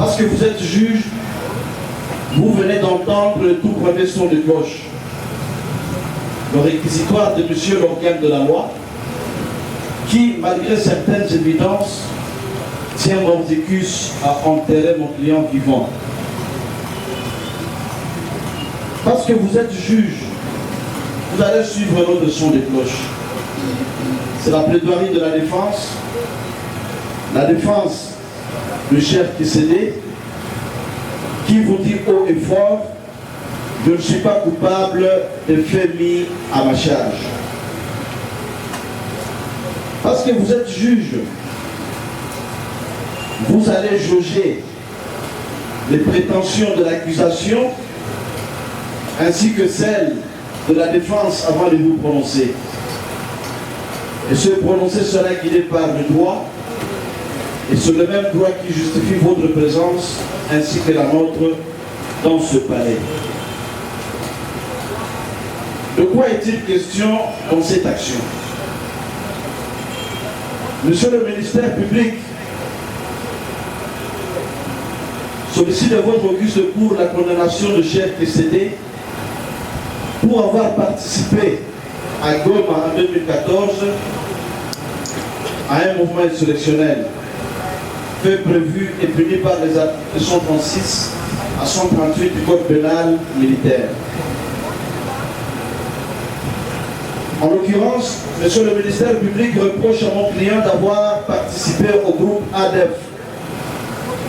Parce que vous êtes juge, vous venez d'entendre le tout premier son de cloche. Le réquisitoire de monsieur l'organe de la loi, qui, malgré certaines évidences, tient mordicus à enterrer mon client vivant. Parce que vous êtes juge, vous allez suivre notre son de cloche. C'est la plaidoirie de la défense. La défense, le chef Kissédé, qui vous dit haut et fort, je ne suis pas coupable de faits mis à ma charge. Parce que vous êtes juge, vous allez jauger les prétentions de l'accusation ainsi que celles de la défense avant de vous prononcer. Et ce prononcer sera guidé par le droit, et c'est le même droit qui justifie votre présence ainsi que la nôtre dans ce palais. De quoi est-il question dans cette action? Monsieur le ministère public sollicite de votre auguste cour la condamnation de chef Kissédé pour avoir participé à Goma en 2014 à un mouvement insurrectionnel fait prévu et puni par les articles 136 à 138 du Code pénal militaire. En l'occurrence, monsieur le ministère public reproche à mon client d'avoir participé au groupe ADEF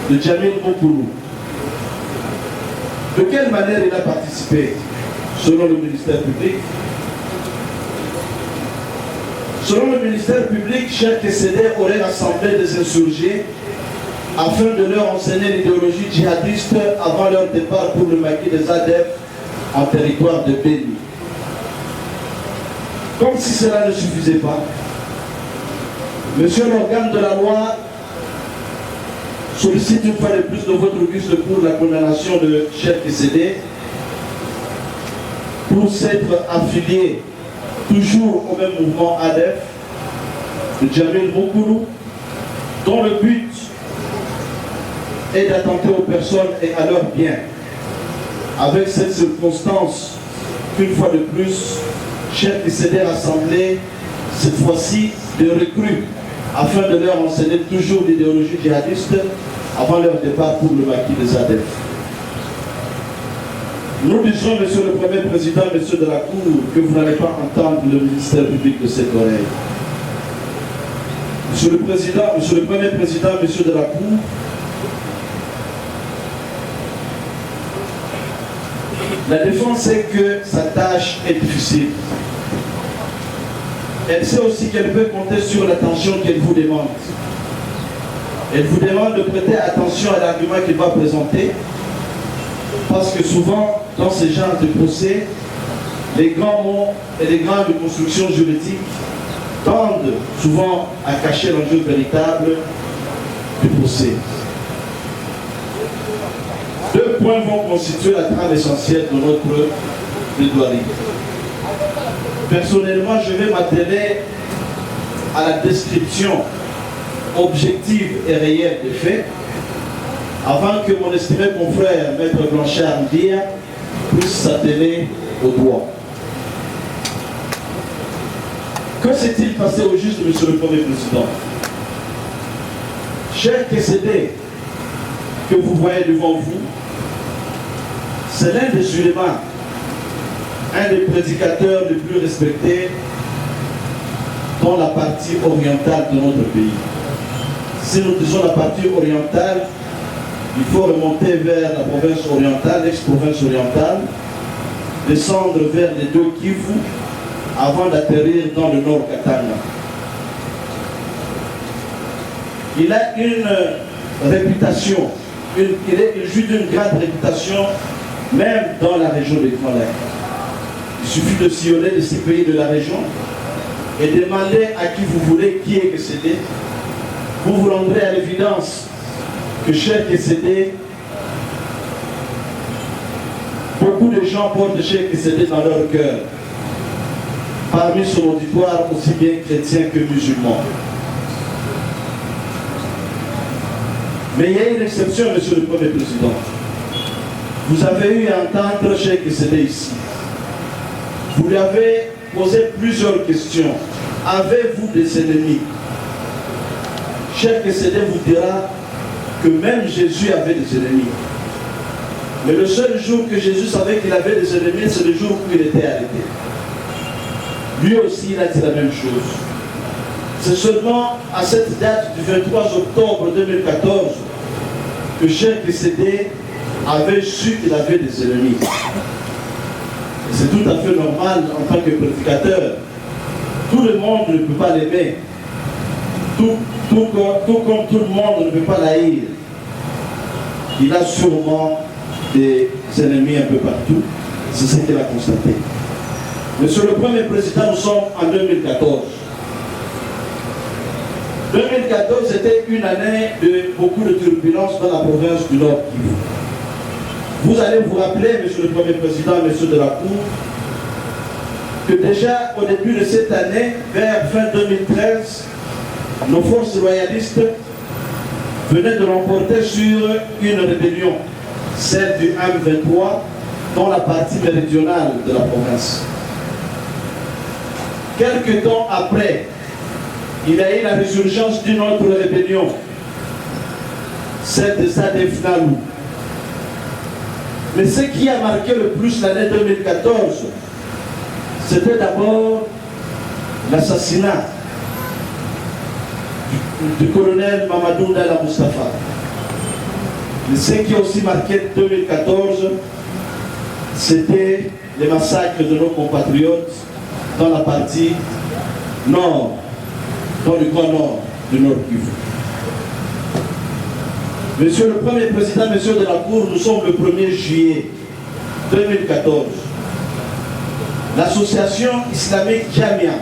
de Djamil Mokoulou. De quelle manière il a participé, selon le ministère public? Selon le ministère public, Cheikh Kissédé aurait rassemblé des insurgés afin de leur enseigner l'idéologie djihadiste avant leur départ pour le maquis des ADEF en territoire de Béni. Comme si cela ne suffisait pas, monsieur l'organe de la loi sollicite une fois de plus de votre auguste pour la condamnation de Cheikh Kissédé pour s'être affilié toujours au même mouvement ADEF de Djamil Mokoulou, dont le but est d'attenter aux personnes et à leurs biens. Avec cette circonstance, une fois de plus, Cheikh Kissédé rassemblé, cette fois-ci, de recrues, afin de leur enseigner toujours l'idéologie djihadiste avant leur départ pour le maquis des ADEF. Nous disons, monsieur le Premier Président, monsieur de la Cour, que vous n'allez pas entendre le ministère public de cette oreille. Monsieur le Premier Président, monsieur de la Cour, la défense sait que sa tâche est difficile. Elle sait aussi qu'elle peut compter sur l'attention qu'elle vous demande. Elle vous demande de prêter attention à l'argument qu'il va présenter, parce que souvent, dans ce genre de procès, les grands mots et les grandes constructions juridiques tendent souvent à cacher l'enjeu véritable du procès. Deux points vont constituer la trame essentielle de notre plaidoirie. Personnellement, je vais m'atteler à la description objective et réelle des faits, avant que mon estimé confrère, Maître Blanchard Ndia, puisse s'atteler au droit. Que s'est-il passé au juste, monsieur le Premier Président? Cheikh Kissédé, que vous voyez devant vous, c'est l'un des ulémas, un des prédicateurs les plus respectés dans la partie orientale de notre pays. Si nous disons la partie orientale, il faut remonter vers la province orientale, l'ex-province orientale, descendre vers les deux Kivu, avant d'atterrir dans le nord Katanga. Il a une réputation, il jouit d'une grande réputation, même dans la région des Grands Lacs. Il suffit de sillonner de ces pays de la région et demander à qui vous voulez qui est Kissédé. Vous vous rendrez à l'évidence que Cheikh Kissédé, beaucoup de gens portent Cheikh Kissédé dans leur cœur, parmi son auditoire aussi bien chrétien que musulman. Mais il y a une exception, Monsieur le Premier Président. Vous avez eu à entendre Cheikh Kessédé ici. Vous lui avez posé plusieurs questions. Avez-vous des ennemis? Cheikh Kessédé vous dira que même Jésus avait des ennemis. Mais le seul jour que Jésus savait qu'il avait des ennemis, c'est le jour où il était arrêté. Lui aussi, il a dit la même chose. C'est seulement à cette date du 23 octobre 2014 que Cheikh Kessédé avait su qu'il avait des ennemis. Et c'est tout à fait normal en tant que prédicateur. Tout le monde ne peut pas l'aimer. Tout comme tout le monde ne peut pas l'haïr. Il a sûrement des ennemis un peu partout. C'est ce qu'il a constaté. Monsieur le Premier Président, nous sommes en 2014. 2014 était une année de beaucoup de turbulences dans la province du Nord Kivu. Vous allez vous rappeler, Monsieur le Premier Président, Monsieur de la Cour, que déjà au début de cette année, vers fin 2013, nos forces royalistes venaient de remporter sur une rébellion, celle du M23, dans la partie méridionale de la province. Quelque temps après, il y a eu la résurgence d'une autre rébellion, celle de Sadef Nalou. Mais ce qui a marqué le plus l'année 2014, c'était d'abord l'assassinat du colonel Mamadou Ndala Mustafa. Mais ce qui a aussi marqué 2014, c'était les massacres de nos compatriotes dans la partie nord, dans le Grand Nord du Nord Kivu. Monsieur le Premier Président, Monsieur de la Cour, nous sommes le 1er juillet 2014. L'association islamique Jamia,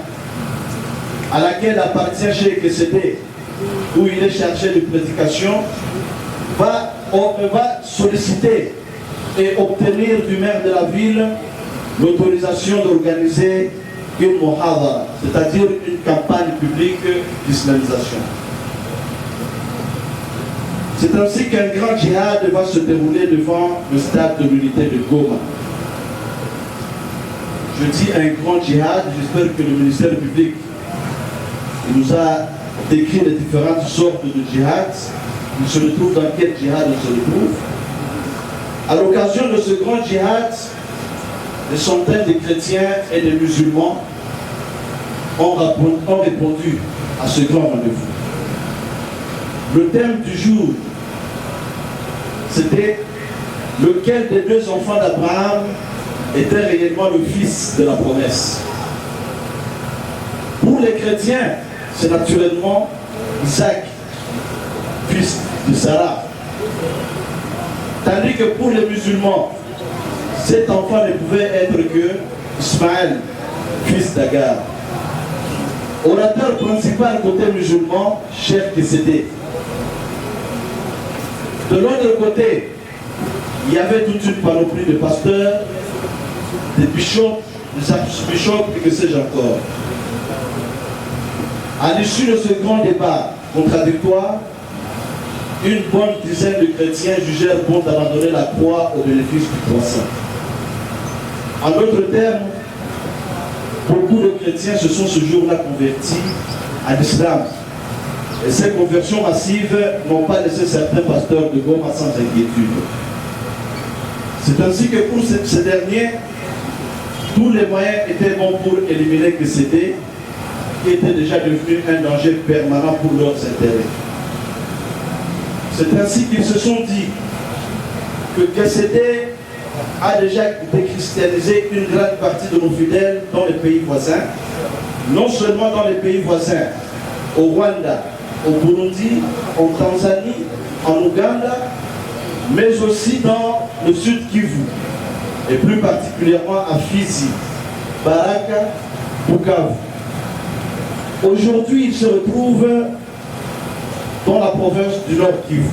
à laquelle appartient Cheikh Kessédé, où il est chargé de prédication, va solliciter et obtenir du maire de la ville l'autorisation d'organiser une muhadara, c'est-à-dire une campagne publique d'islamisation. C'est ainsi qu'un grand djihad va se dérouler devant le stade de l'unité de Goma. Je dis un grand djihad, j'espère que le ministère public nous a décrit les différentes sortes de djihad. Il se retrouve dans quel djihad on se retrouve. À l'occasion de ce grand djihad, des centaines de chrétiens et de musulmans ont répondu à ce grand rendez-vous. Le thème du jour, c'était lequel des deux enfants d'Abraham était réellement le fils de la promesse. Pour les chrétiens, c'est naturellement Isaac, fils de Sarah. Tandis que pour les musulmans, cet enfant ne pouvait être que Ismaël, fils d'Agar. Orateur principal côté musulman, Cheikh Kessédé. De l'autre côté, il y avait toute une panoplie de pasteurs, des bishops, des archbishops et que sais-je encore. À l'issue de ce grand débat contradictoire, une bonne dizaine de chrétiens jugèrent bon d'abandonner la croix au bénéfice du croissant. En d'autres termes, beaucoup de chrétiens se sont ce jour-là convertis à l'islam. Et ces conversions massives n'ont pas laissé certains pasteurs de Goma sans inquiétude. C'est ainsi que pour ces derniers, tous les moyens étaient bons pour éliminer Kessédé, qui était déjà devenu un danger permanent pour leurs intérêts. C'est ainsi qu'ils se sont dit que Kessédé a déjà déchristianisé une grande partie de nos fidèles dans les pays voisins, non seulement dans les pays voisins, au Rwanda, au Burundi, en Tanzanie, en Ouganda, mais aussi dans le sud Kivu, et plus particulièrement à Fizi, Baraka, Bukavu. Aujourd'hui, il se retrouve dans la province du Nord Kivu.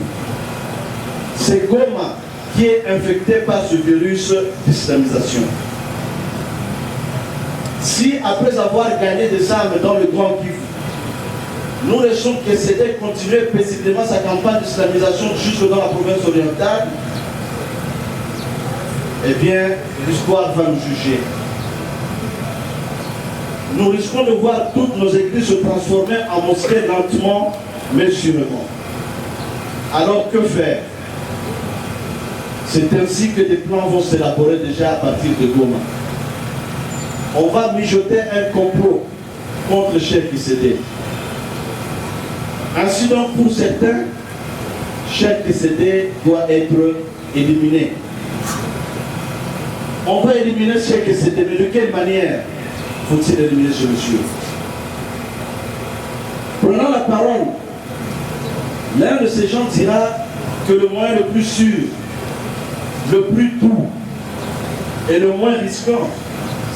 C'est Goma qui est infecté par ce virus d'islamisation. Si après avoir gagné des armes dans le Grand Kivu, nous laissons que CD continuer paisiblement sa campagne d'islamisation jusque dans la province orientale, eh bien, l'histoire va nous juger. Nous risquons de voir toutes nos églises se transformer en mosquées lentement, mais sûrement. Alors que faire? C'est ainsi que des plans vont s'élaborer déjà à partir de Goma. On va mijoter un complot contre Cheikh Sédé. Ainsi donc, pour certains, Cheikh Sédé doit être éliminé. On va éliminer Cheikh Sédé, mais de quelle manière faut-il éliminer ce monsieur? Prenant la parole, l'un de ces gens dira que le moyen le plus sûr, le plus doux et le moins risquant,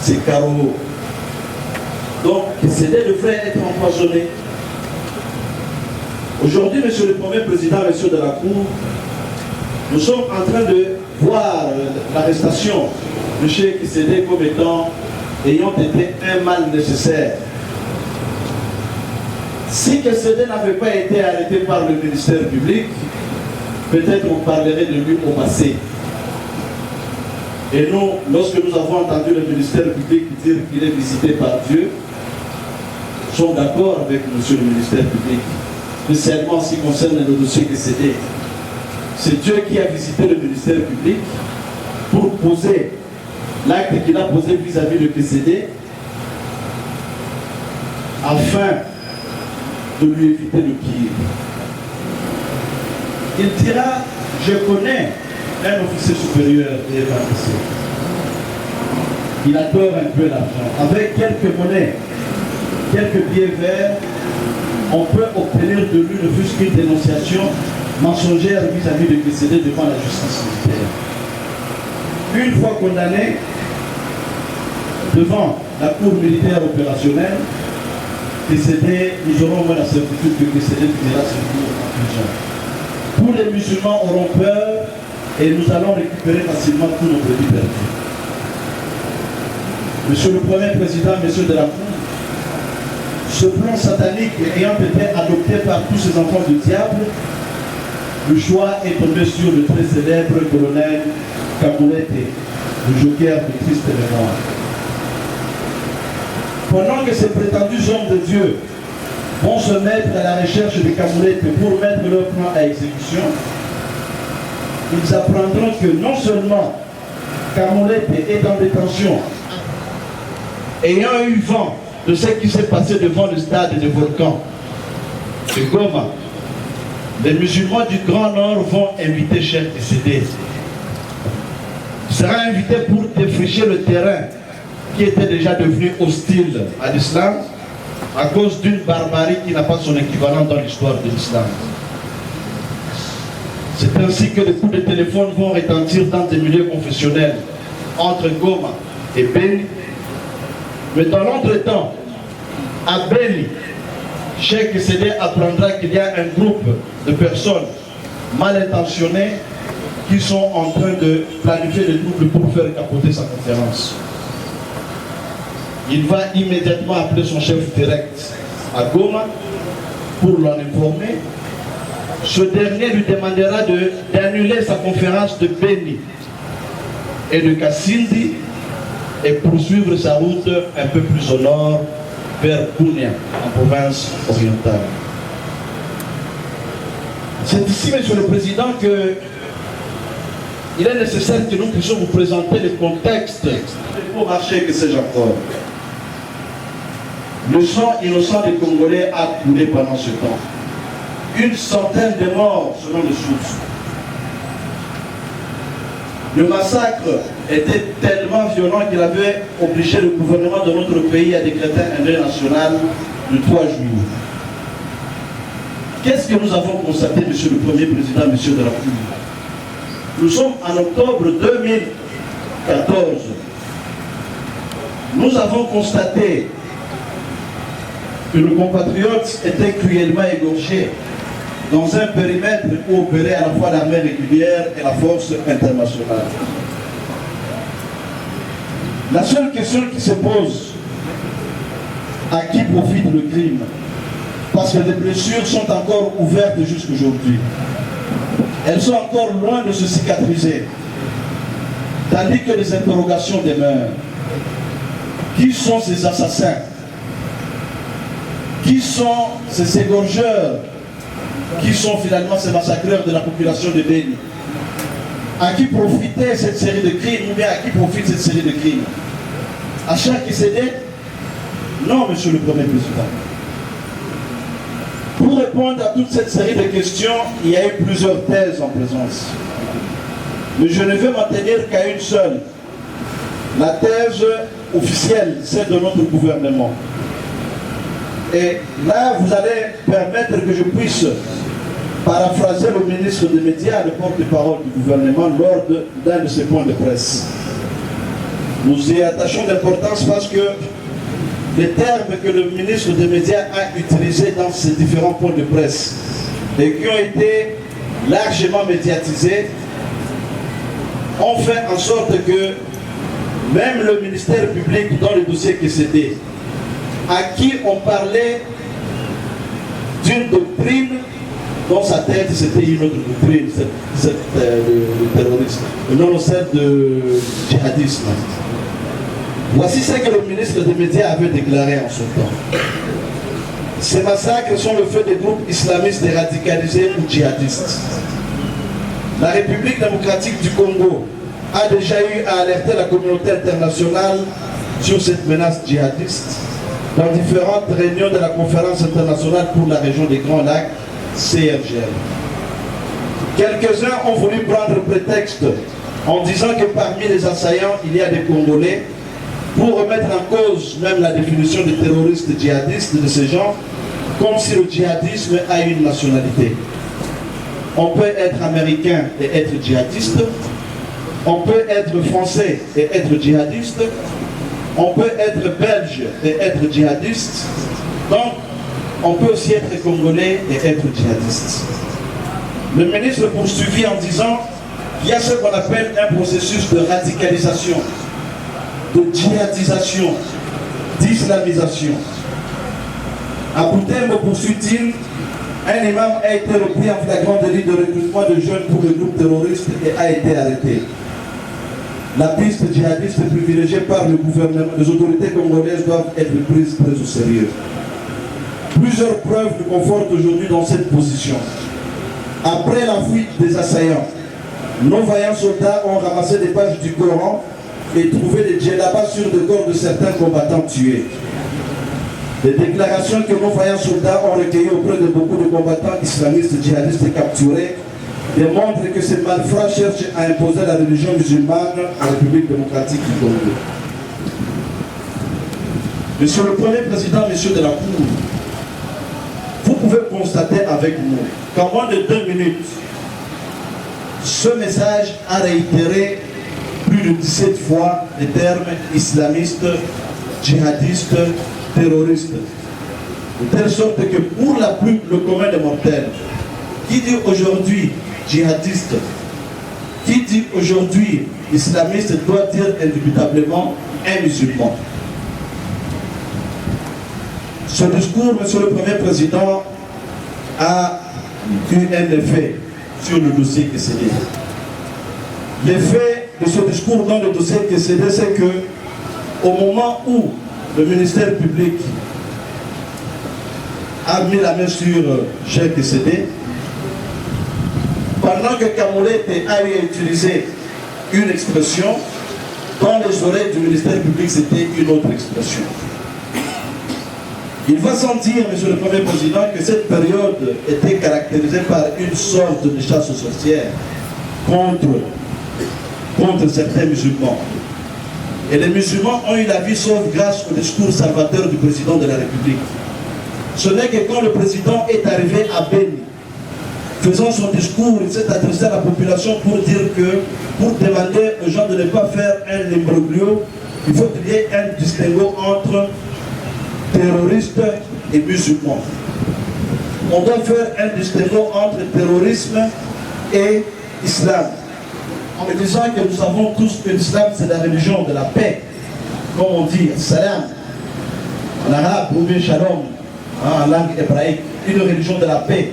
c'est Karo. Donc, Sédé devrait être empoisonné. Aujourd'hui, monsieur le Premier Président, monsieur de la Cour, nous sommes en train de voir l'arrestation de Cheikh Sédé comme étant ayant été un mal nécessaire. Si Sédé n'avait pas été arrêté par le ministère public, peut-être on parlerait de lui au passé. Et nous, lorsque nous avons entendu le ministère public dire qu'il est visité par Dieu, nous sommes d'accord avec monsieur le ministère public, spécialement en ce qui concerne le dossier Sédé. C'est Dieu qui a visité le ministère public pour poser l'acte qu'il a posé vis-à-vis de Sédé afin de lui éviter le pire. Il dira, je connais un officier supérieur et évacué. Il adore un peu l'argent. Avec quelques monnaies, quelques billets verts, on peut obtenir de lui ne fût-ce qu'une dénonciation mensongère vis-à-vis de Sédé devant la justice militaire. Une fois condamné devant la cour militaire opérationnelle, Sédé, nous aurons au moins la certitude que Sédé finira ce cours en prison. Tous les musulmans auront peur et nous allons récupérer facilement tous nos produits perdus. Monsieur le Premier Président, Monsieur de la Cour, ce plan satanique ayant été adopté par tous ces enfants du diable, le choix est tombé sur le très célèbre colonel Kamoulete, le joker de triste mémoire. Pendant que ces prétendus hommes de Dieu vont se mettre à la recherche de Kamoulete pour mettre leur plan à exécution, ils apprendront que non seulement Kamoulete est en détention, ayant eu vent de ce qui s'est passé devant le stade de volcan de Goma, les musulmans du Grand Nord vont inviter Cheikh Sédé. Il sera invité pour défricher le terrain qui était déjà devenu hostile à l'islam à cause d'une barbarie qui n'a pas son équivalent dans l'histoire de l'islam. C'est ainsi que les coups de téléphone vont retentir dans des milieux confessionnels entre Goma et Beni. Mais dans l'entretemps, à Beni, Cheikh Sédé apprendra qu'il y a un groupe de personnes mal intentionnées qui sont en train de planifier des troubles pour faire capoter sa conférence. Il va immédiatement appeler son chef direct à Goma pour l'en informer. Ce dernier lui demandera d'annuler sa conférence de Beni et de Kassindi et poursuivre sa route un peu plus au nord vers Bunia, en province orientale. C'est ici, Monsieur le Président, qu'il est nécessaire que nous puissions vous présenter le contexte pour marcher que c'est encore. Le sang innocent des Congolais a coulé pendant ce temps. Une centaine de morts selon les sources. Le massacre était tellement violent qu'il avait obligé le gouvernement de notre pays à décréter un deuil national de 3 jours. Qu'est-ce que nous avons constaté, Monsieur le Premier Président, Monsieur de la Cour? Nous sommes en octobre 2014. Nous avons constaté que nos compatriotes étaient cruellement égorgés dans un périmètre où opérait à la fois l'armée régulière et la force internationale. La seule question qui se pose, à qui profite le crime? parce que les blessures sont encore ouvertes jusqu'aujourd'hui. Elles sont encore loin de se cicatriser, tandis que les interrogations demeurent. Qui sont ces assassins? Qui sont ces égorgeurs? Qui sont finalement ces massacreurs de la population de Beni? À qui profitait cette série de crimes ou bien à qui profite cette série de crimes? À chaque Kissédé? Non, monsieur le Premier Président. Pour répondre à toute cette série de questions, il y a eu plusieurs thèses en présence. Mais je ne vais m'en tenir qu'à une seule. La thèse officielle, celle de notre gouvernement. Et là, vous allez permettre que je puisse paraphraser le ministre des Médias, le porte-parole du gouvernement, lors d'un de ses points de presse. Nous y attachons d'importance parce que les termes que le ministre des Médias a utilisés dans ces différents points de presse et qui ont été largement médiatisés ont fait en sorte que même le ministère public dans le dossier qui c'était, à qui on parlait d'une doctrine dans sa tête, c'était une autre doctrine, le terrorisme, non celle de djihadisme. Voici ce que le ministre des Médias avait déclaré en son temps. Ces massacres sont le fait des groupes islamistes radicalisés ou djihadistes. La République démocratique du Congo a déjà eu à alerter la communauté internationale sur cette menace djihadiste dans différentes réunions de la conférence internationale pour la région des Grands Lacs, CRGL. Quelques-uns ont voulu prendre prétexte en disant que parmi les assaillants, il y a des Congolais, pour remettre en cause même la définition de terroriste djihadiste de ces gens, comme si le djihadisme a une nationalité. On peut être américain et être djihadiste, on peut être français et être djihadiste, on peut être belge et être djihadiste, donc on peut aussi être congolais et être djihadiste. Le ministre poursuivit en disant qu'il y a ce qu'on appelle un processus de radicalisation, de djihadisation, d'islamisation. À Boutembo, poursuit-il, un imam a été repris en flagrant délit de recrutement de jeunes pour le groupe terroriste et a été arrêté. La piste djihadiste privilégiée par le gouvernement, les autorités congolaises doivent être prises très au sérieux. Plusieurs preuves nous confortent aujourd'hui dans cette position. Après la fuite des assaillants, nos vaillants soldats ont ramassé des pages du Coran et trouvé des djellabas sur le corps de certains combattants tués. Les déclarations que nos vaillants soldats ont recueillies auprès de beaucoup de combattants islamistes djihadistes capturés démontrent que ces malfrats cherchent à imposer la religion musulmane en République démocratique du Congo. Monsieur le Premier Président, Monsieur de la Cour, vous pouvez constater avec nous qu'en moins de 2 minutes, ce message a réitéré plus de 17 fois les termes islamistes, djihadistes, terroristes. De telle sorte que pour le commun des mortels, qui dit aujourd'hui djihadiste, qui dit aujourd'hui islamiste doit dire indubitablement un musulman. Ce discours, Monsieur le Premier Président, a eu un effet sur le dossier QCD. L'effet de ce discours dans le dossier QCD, c'est que au moment où le ministère public a mis la main sur Cheikh QCD, pendant que Kamolete a eu à utiliser une expression, dans les oreilles du ministère public, c'était une autre expression. Il va sans dire, Monsieur le Premier Président, que cette période était caractérisée par une sorte de chasse aux sorcières contre certains musulmans. Et les musulmans ont eu la vie sauve grâce au discours salvateur du président de la République. Ce n'est que quand le président est arrivé à Beni, faisant son discours, il s'est adressé à la population pour dire que, pour demander aux gens de ne pas faire un imbroglio, il faut qu'il y ait un distinguo entre terroristes et musulmans. On doit faire un distinguo entre terrorisme et islam. En me disant que nous savons tous que l'islam c'est la religion de la paix, comme on dit, salam, en arabe, ou bien shalom, en langue hébraïque, une religion de la paix.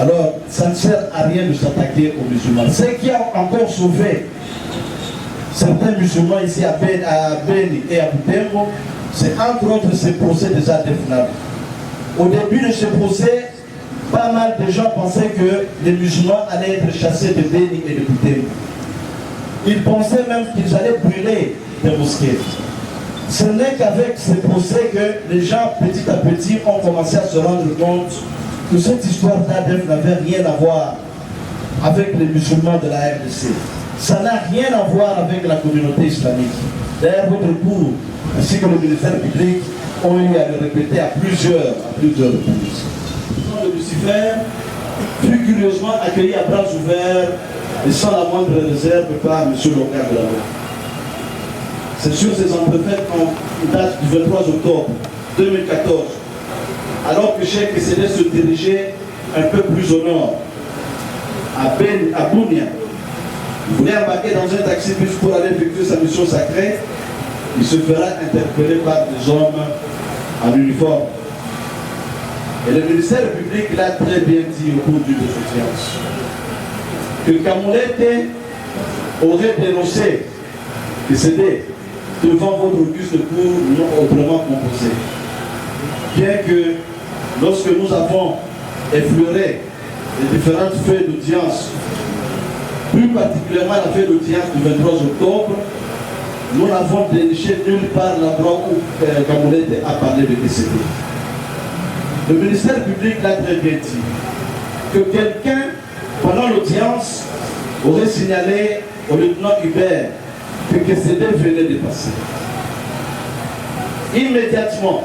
Alors, ça ne sert à rien de s'attaquer aux musulmans. Ce qui a encore sauvé certains musulmans ici à Beni et à Butembo, c'est entre autres ce procès des Adefnab. Au début de ce procès, pas mal de gens pensaient que les musulmans allaient être chassés de Beni et de Butembo. Ils pensaient même qu'ils allaient brûler des mosquées. Ce n'est qu'avec ce procès que les gens, petit à petit, ont commencé à se rendre compte que cette histoire d'Adef n'avait rien à voir avec les musulmans de la RDC. Ça n'a rien à voir avec la communauté islamique. D'ailleurs, votre cours, ainsi que le ministère public, ont eu à le répéter à plusieurs reprises. Le Lucifer fut curieusement accueilli à bras ouverts et sans la moindre réserve par M. Local de la loi. C'est sur ces entrefaites en date du 23 octobre 2014, alors que Cheikh Kessédé se dirigeait un peu plus au nord, à Bounia. Il voulait embarquer dans un taxi-bus pour aller effectuer sa mission sacrée. Il se fera interpeller par des hommes en uniforme. Et le ministère public l'a très bien dit au cours d'une audience que Kamolete aurait dénoncé Kessédé devant votre auguste cour non autrement composé. Bien que lorsque nous avons effleuré les différentes feuilles d'audience, plus particulièrement la feuille d'audience du 23 octobre, nous n'avons déniché nulle part l'endroit où Kamolete a parlé de Kessédé. Le ministère public l'a très bien dit que quelqu'un, pendant l'audience, aurait signalé au lieutenant Hubert que Kessédé venait de passer. Immédiatement,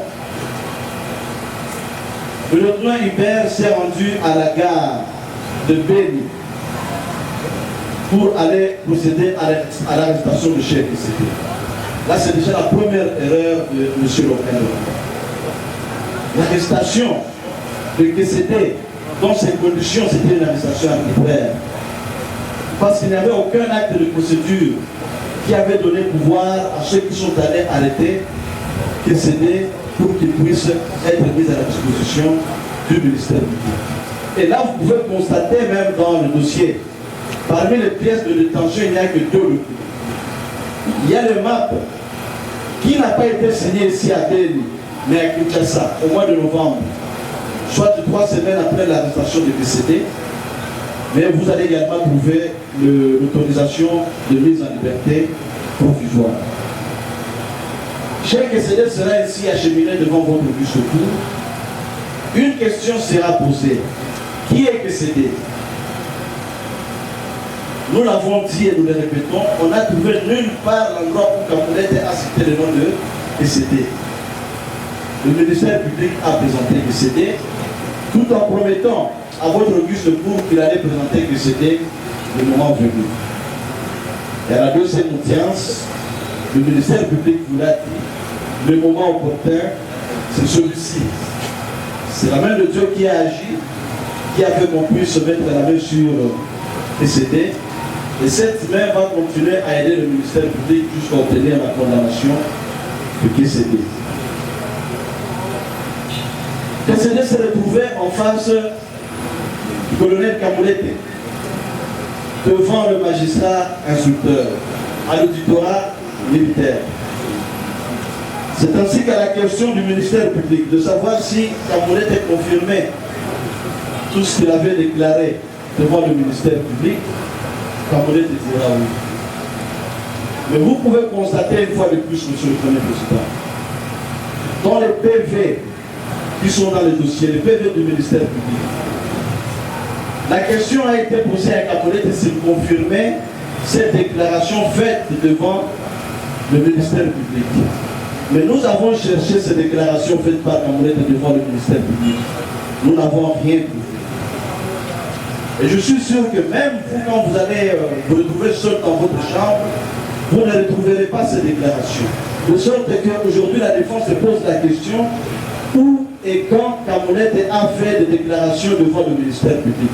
le lieutenant Hubert s'est rendu à la gare de Beni pour aller procéder à l'arrestation de Cheikh Kessédé. Là, c'est déjà la première erreur de M. Local. L'arrestation de Kessédé, dans ces conditions, c'était une arrestation arbitraire. Parce qu'il n'y avait aucun acte de procédure qui avait donné pouvoir à ceux qui sont allés arrêter Kessédé pour qu'ils puissent être mis à la disposition du ministère public. Et là, vous pouvez constater même dans le dossier, parmi les pièces de détention, il n'y a que 2 locaux. Il y a le MAP qui n'a pas été signé ici à Beni, mais à Kinshasa, au mois de novembre, soit 3 semaines après l'arrestation de Kessédé. Mais vous allez également trouver l'autorisation de mise en liberté provisoire. Cheikh Kessédé sera ainsi acheminé devant votre auguste cour. Une question sera posée. Qui est Kessédé? Nous l'avons dit et nous le répétons, on n'a trouvé nulle part l'endroit où Kamolete a cité le nom de Kessédé. Le ministère public a présenté Kessédé, tout en promettant à votre auguste cour qu'il allait présenter Kessédé le moment venu. Et à la deuxième audience, le ministère public vous l'a dit, le moment opportun, c'est celui-ci. C'est la main de Dieu qui a agi, qui a fait qu'on puisse se mettre la main sur Kessédé. Et cette main va continuer à aider le ministère public jusqu'à obtenir la condamnation de Kessédé. Kessédé s'est retrouvé en face du colonel Kamolete, devant le magistrat instructeur, à l'auditorat militaire. C'est ainsi qu'à la question du ministère public de savoir si Kamolete confirmait tout ce qu'il avait déclaré devant le ministère public, Kamolete dira oui. Mais vous pouvez constater une fois de plus, monsieur le Premier Président, dans les PV qui sont dans le dossier, les PV du ministère public, la question a été posée à Kamolete s'il confirmait cette déclaration faite devant le ministère public. Mais nous avons cherché ces déclarations faites par Kamolete devant le ministère public. Nous n'avons rien trouvé. Et je suis sûr que même vous, quand vous allez vous retrouver seul dans votre chambre, vous ne retrouverez pas ces déclarations. De sorte qu'aujourd'hui, la défense se pose la question où et quand Kamolete a fait des déclarations devant le ministère public.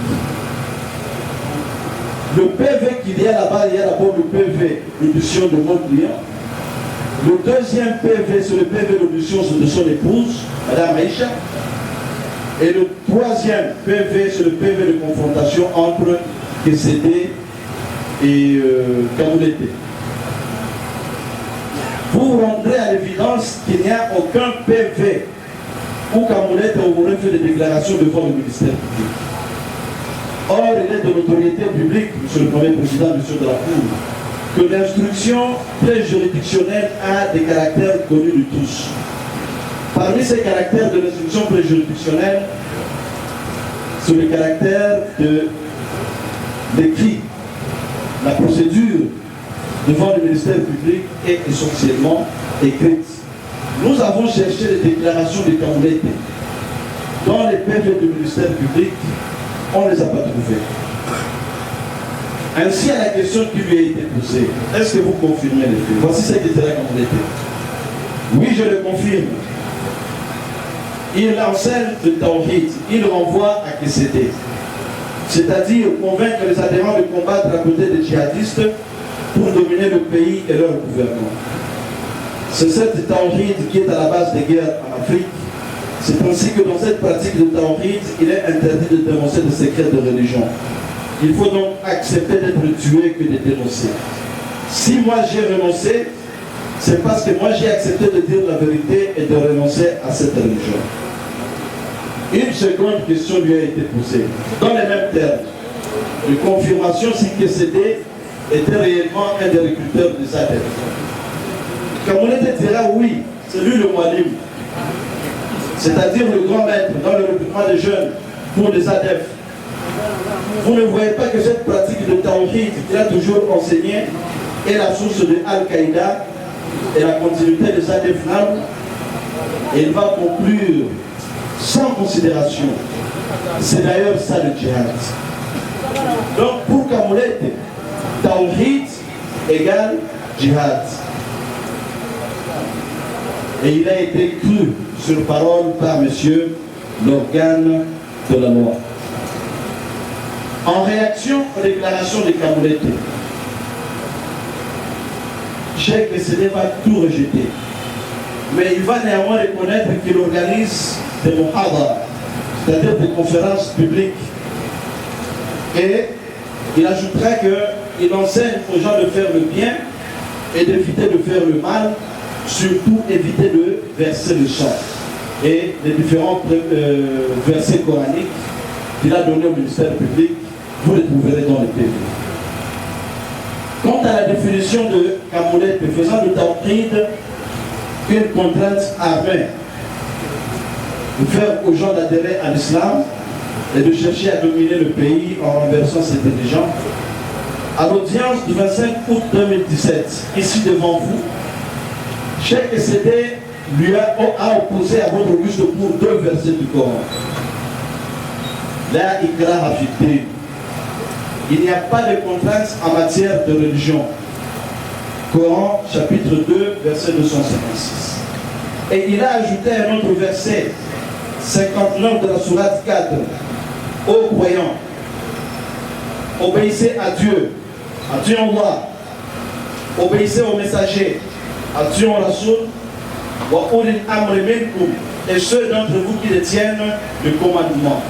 Le PV qu'il y a là-bas, il y a d'abord le PV d'audition de mon client. Le deuxième PV, c'est le PV d'audition de son épouse, Mme Aïcha. Et le troisième PV, c'est le PV de confrontation entre KCD et Kamouleté. Vous vous rendrez à l'évidence qu'il n'y a aucun PV où Kamouleté aurait fait des déclarations devant le ministère public. Or, il est de l'autorité publique, Monsieur le Premier Président, Monsieur de la Cour, que l'instruction préjuridictionnelle a des caractères connus de tous. Parmi ces caractères de l'instruction préjuridictionnelle, c'est le caractère de l'écrit. La procédure devant le ministère public est essentiellement écrite. Nous avons cherché les déclarations de Kamouleté. Dans les PV du ministère public, on ne les a pas trouvées. Ainsi, à la question qui lui a été posée, est-ce que vous confirmez les faits? Voici ce qui était là Kamouleté. Oui, je le confirme. Il enseigne le tawhid, il renvoie à KCD. C'est-à-dire convaincre les adhérents de combattre à côté des djihadistes pour dominer le pays et leur gouvernement. C'est cette tawhid qui est à la base des guerres en Afrique. C'est ainsi que dans cette pratique de tawhid, il est interdit de dénoncer des secrets de religion. Il faut donc accepter d'être tué que de dénoncer. Si moi j'ai renoncé, c'est parce que moi j'ai accepté de dire la vérité et de renoncer à cette religion. Une seconde question lui a été posée, dans les mêmes termes, de confirmation si KCD était réellement un des recruteurs des ADEF. Kamouleté dira oui, c'est lui le Moualim, c'est-à-dire le grand maître dans le recrutement des jeunes pour les ADEF. Vous ne voyez pas que cette pratique de tawhid qu'il a toujours enseigné est la source de Al-Qaïda et la continuité des ADEF NAM. Et il va conclure sans considération. C'est d'ailleurs ça le djihad. Donc pour Kamouleté, tawhid égale djihad. Et il a été cru sur parole par monsieur l'organe de la loi. En réaction aux déclarations de Kamouleté, Cheikh KCD va tout rejeter. Mais il va néanmoins reconnaître qu'il organise des muhadara, c'est-à-dire des conférences publiques. Et il ajoutera qu'il enseigne aux gens de faire le bien et d'éviter de faire le mal, surtout éviter de verser le sang. Et les différents versets coraniques qu'il a donnés au ministère public, vous les trouverez dans le PV. Quant à la définition de Kamouleté faisant de tawhid une contrainte armée, de faire aux gens d'adhérer à l'islam et de chercher à dominer le pays en renversant ses dirigeants, à l'audience du 25 août 2017, ici devant vous, Cheikh KCD lui a opposé à votre auguste pour deux versets du Coran. La ikraha fi-d-din. Il n'y a pas de contraintes en matière de religion. Coran, chapitre 2, verset 256. Et il a ajouté un autre verset, 59 de la sourate 4. Ô croyants, obéissez à Dieu, à Dieu Allah, obéissez aux messagers, à Dieu Rasoul, wa ulil amri minkum, et ceux d'entre vous qui détiennent le commandement.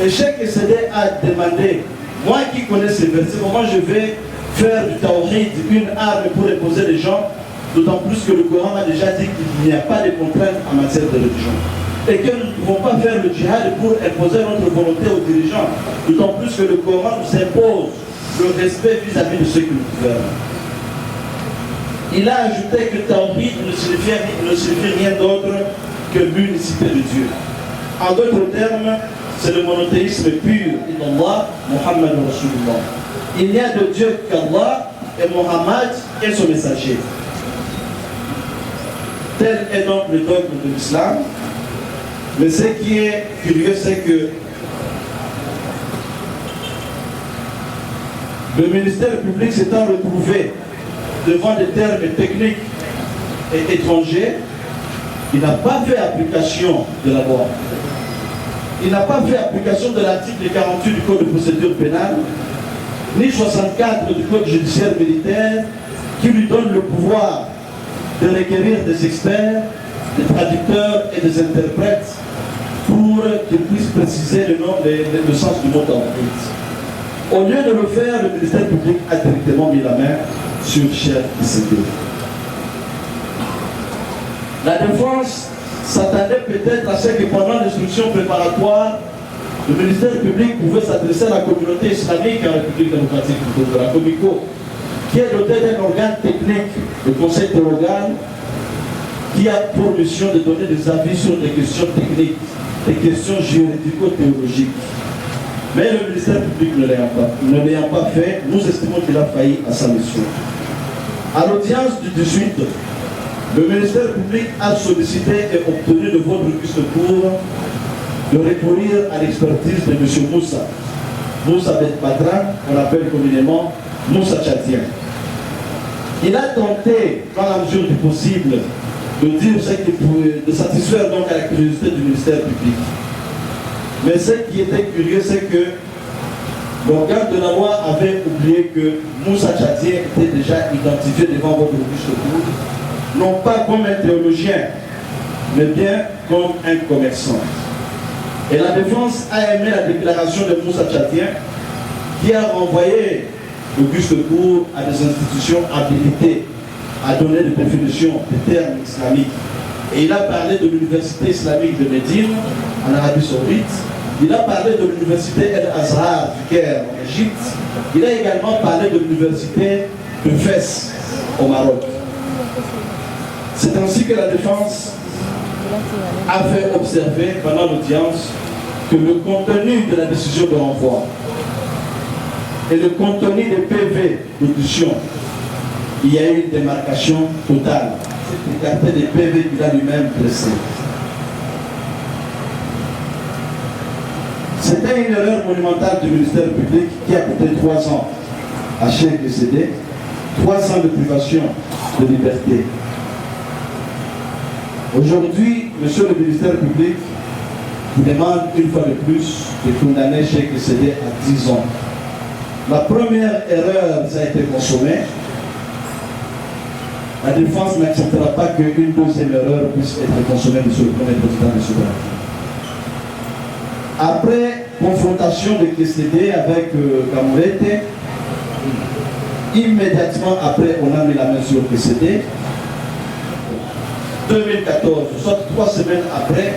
Et Cheikh KCD a demandé, moi qui connais ces versets, comment je vais faire du tawhid une arme pour imposer les gens, d'autant plus que le Coran a déjà dit qu'il n'y a pas de contraintes en matière de religion. Et que nous ne pouvons pas faire le djihad pour imposer notre volonté aux dirigeants, d'autant plus que le Coran nous impose le respect vis-à-vis de ceux qui nous gouvernent. Il a ajouté que tawhid ne signifie rien d'autre que l'unicité de Dieu. En d'autres termes, c'est le monothéisme pur. Inallah, Muhammad Rasulullah. Il n'y a de Dieu qu'Allah et Muhammad est son messager. Tel est donc le dogme de l'islam. Mais ce qui est curieux, c'est que le ministère public s'étant retrouvé devant des termes techniques et étrangers, il n'a pas fait application de la loi. Il n'a pas fait application de l'article 48 du Code de procédure pénale, ni 64 du Code judiciaire militaire, qui lui donne le pouvoir de requérir des experts, des traducteurs et des interprètes pour qu'il puisse préciser le sens du mot entreprise. Au lieu de le faire, le ministère public a directement mis la main sur Cheikh Kissédé. La défense s'attendait peut-être à ce que pendant l'instruction préparatoire, le ministère public pouvait s'adresser à la communauté islamique en République démocratique du Congo, la Comico, qui est dotée d'un organe technique, le conseil théologal, qui a pour mission de donner des avis sur des questions techniques, des questions juridico-théologiques. Mais le ministère public ne l'ayant pas fait, nous estimons qu'il a failli à sa mission. À l'audience du 18, le ministère public a sollicité et obtenu de votre auguste cour de recourir à l'expertise de M. Moussa Ben Badran, qu'on appelle communément Moussa Tchadien. Il a tenté, dans la mesure du possible, de dire ce qu'il pouvait, de satisfaire donc à la curiosité du ministère public. Mais ce qui était curieux, c'est que l'organe de la loi avait oublié que Moussa Tchadien était déjà identifié devant votre auguste cour, non pas comme un théologien, mais bien comme un commerçant. Et la défense a aimé la déclaration de Moussa Tchadien, qui a renvoyé l'auguste cour à des institutions habilitées à donner des définitions des termes islamiques. Et il a parlé de l'université islamique de Médine, en Arabie Saoudite. Il a parlé de l'université El-Azhar du Caire, en Égypte. Il a également parlé de l'université de Fès, au Maroc. C'est ainsi que la défense a fait observer pendant l'audience que le contenu de la décision de renvoi et le contenu des PV d'audition, il y a eu une démarcation totale. C'est écarté des PV qu'il a lui-même dressés. C'était une erreur monumentale du ministère public qui a coûté 3 ans à Cheikh Kissédé, 3 ans de privation de liberté. Aujourd'hui, monsieur le ministère public vous demande une fois de plus de condamner Cheikh Kissédé à 10 ans. La première erreur, ça a été consommée. La défense n'acceptera pas qu'une deuxième erreur puisse être consommée, monsieur le Premier Président de ce Après confrontation de Kissédé avec Kamurete, immédiatement après, on a mis la main sur Kissédé. 2014, soit 3 semaines après,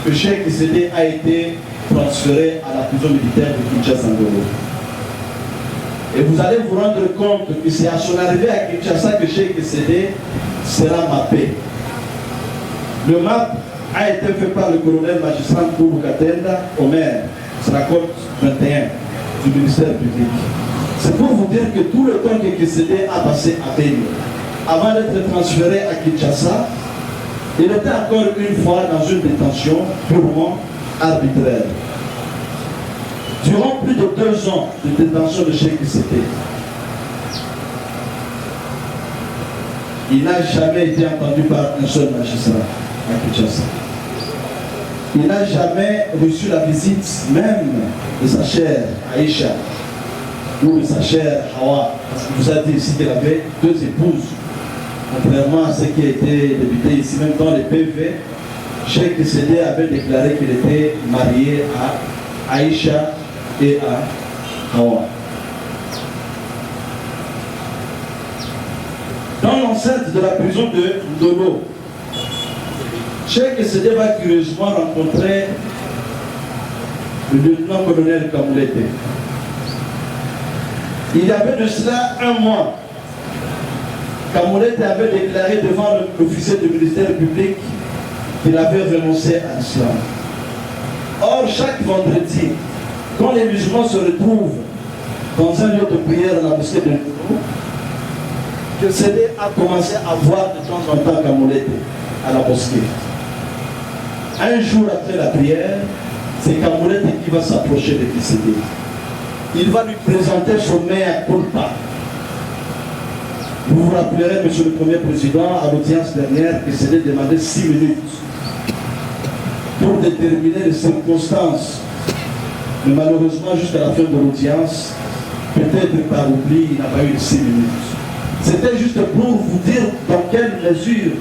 que Cheikh Kissédé a été transféré à la prison militaire de Kinshasa-Ngolo. Et vous allez vous rendre compte que c'est à son arrivée à Kinshasa que Cheikh Kissédé sera mappé. Le map a été fait par le colonel magistrat Kourou Katenda Omer, Srakot 21 du ministère public. C'est pour vous dire que tout le temps que Kissédé a passé à Beni, avant d'être transféré à Kinshasa, il était encore une fois dans une détention purement arbitraire. Durant plus de 2 ans de détention de Cheikh Kissédé, il n'a jamais été entendu par un seul magistrat à Kinshasa. Il n'a jamais reçu la visite même de sa chère Aïcha ou de sa chère Hawa. Parce qu'il vous a dit ici qu'elle avait 2 épouses. Contrairement à ce qui a été débuté ici, même dans les PV, Cheikh Kissédé avait déclaré qu'il était marié à Aïcha et à Hawa. Dans l'enceinte de la prison de Ndolo, Cheikh Kissédé va curieusement rencontrer le lieutenant-colonel Kamurete. Il y avait de cela 1 mois. Kamurete avait déclaré devant l'officier du ministère public qu'il avait renoncé à l'islam. Or, chaque vendredi, quand les musulmans se retrouvent dans un lieu de prière à la mosquée de Ndolo, Kissédé a commencé à voir de temps en temps Kamurete à la mosquée. Un jour après la prière, c'est Kamurete qui va s'approcher de Kissédé. Il va lui présenter son mea culpa. Vous vous rappellerez, monsieur le Premier Président, à l'audience dernière, que Kissédé demandait 6 minutes pour déterminer les circonstances. Mais malheureusement, jusqu'à la fin de l'audience, peut-être par oubli, il n'a pas eu 6 minutes. C'était juste pour vous dire dans quelle mesure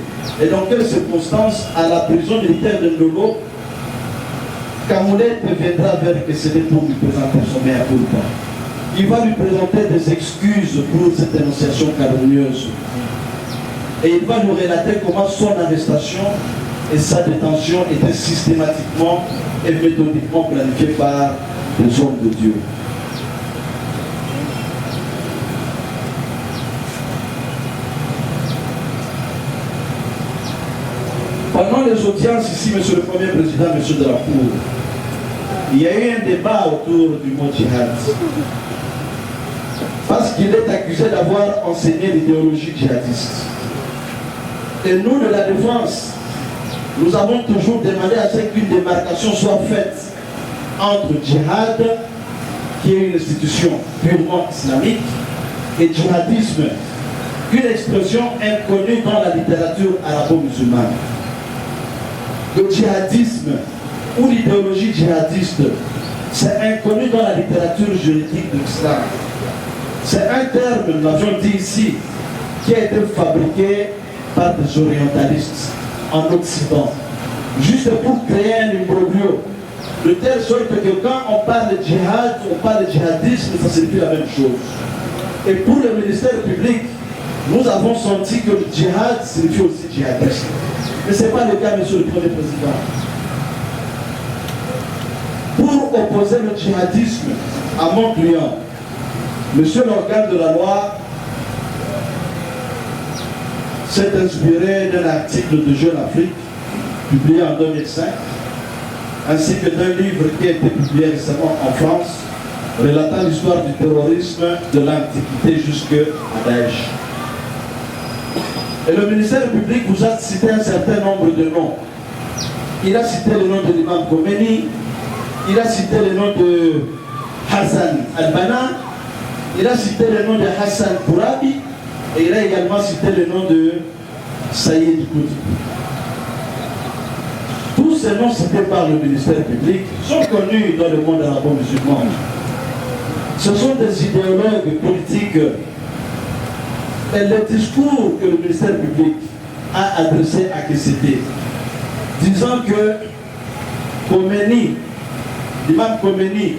et dans quelles circonstances, à la prison militaire de Ndolo, Kamoulette viendra vers KCD pour lui présenter son mea culpa. Il va lui présenter des excuses pour cette dénonciation calomnieuse. Et il va nous relater comment son arrestation et sa détention étaient systématiquement et méthodiquement planifiées par les hommes de Dieu. Pendant les audiences ici, Monsieur le Premier Président, Monsieur de la Cour, il y a eu un débat autour du mot djihad. Parce qu'il est accusé d'avoir enseigné l'idéologie djihadiste. Et nous, de la défense, nous avons toujours demandé à ce qu'une démarcation soit faite entre djihad, qui est une institution purement islamique, et djihadisme, une expression inconnue dans la littérature arabo-musulmane. Le djihadisme ou l'idéologie djihadiste, c'est inconnu dans la littérature juridique de l'islam. C'est un terme, nous l'avions dit ici, qui a été fabriqué par des orientalistes en Occident, juste pour créer un imbroglio, de telle sorte que quand on parle de djihad, on parle de djihadisme, ça signifie la même chose. Et pour le ministère public, nous avons senti que le djihad signifie aussi djihadisme. Mais ce n'est pas le cas, Monsieur le Premier Président. Pour opposer le djihadisme à mon client, Monsieur l'organe de la loi s'est inspiré d'un article de Jeune Afrique, publié en 2005, ainsi que d'un livre qui a été publié récemment en France, relatant l'histoire du terrorisme de l'Antiquité jusqu'à Daesh. Et le ministère public vous a cité un certain nombre de noms. Il a cité le nom de l'imam Khomeini, il a cité le nom de Hassan al-Banna, il a cité le nom de Hassan Tourabi, et il a également cité le nom de Saïd Koutib. Tous ces noms cités par le ministère public sont connus dans le monde arabo-musulman. Ce sont des idéologues politiques. Et le discours que le ministère public a adressé à KCD, disant que Khomeini, l'imam Khomeini,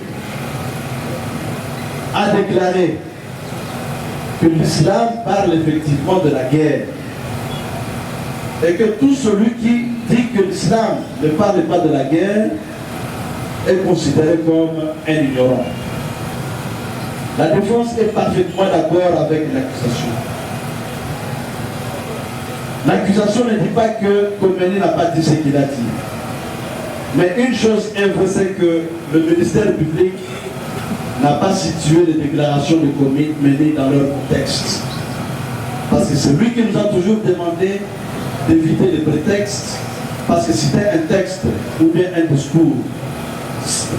a déclaré que l'islam parle effectivement de la guerre et que tout celui qui dit que l'islam ne parle pas de la guerre est considéré comme un ignorant. La défense est parfaitement d'accord avec l'accusation. L'accusation ne dit pas que Khomeini n'a pas dit ce qu'il a dit. Mais une chose est vraie, c'est que le ministère public n'a pas situé les déclarations de Khomeini dans leur contexte. Parce que c'est lui qui nous a toujours demandé d'éviter les prétextes, parce que c'était un texte ou bien un discours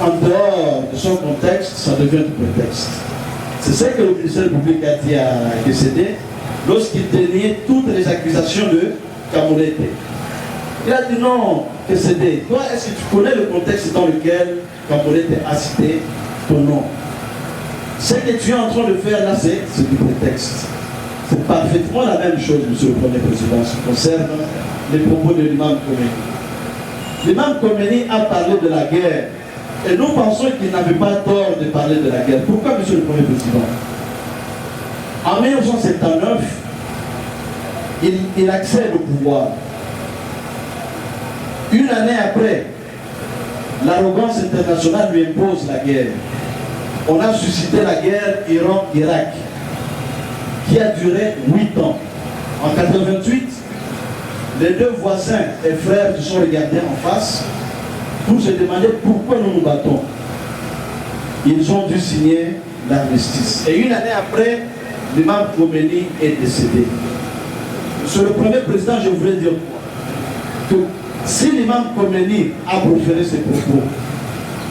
en dehors de son contexte, ça devient du prétexte. C'est ce que le ministère public a dit à KCD lorsqu'il déniait toutes les accusations de Kamoulette. Il a dit non, KCD, toi, est-ce que tu connais le contexte dans lequel Kamoulette a cité ton nom? Ce que tu es en train de faire là, c'est du prétexte. C'est parfaitement la même chose, Monsieur le Premier Président, en ce qui concerne les propos de l'imam Khomeini. L'imam Khomeini a parlé de la guerre. Et nous pensons qu'il n'avait pas tort de parler de la guerre. Pourquoi, Monsieur le Premier Président? En 1979, il accède au pouvoir. Une année après, l'arrogance internationale lui impose la guerre. On a suscité la guerre Iran-Irak, qui a duré 8 ans. En 1988, les deux voisins et frères se sont regardés en face pour se demander pourquoi nous nous battons. Ils ont dû signer l'armistice. Et une année après, l'imam Khomeini est décédé. Monsieur le Premier Président, je voulais dire que si l'imam Khomeini a proféré ses propos,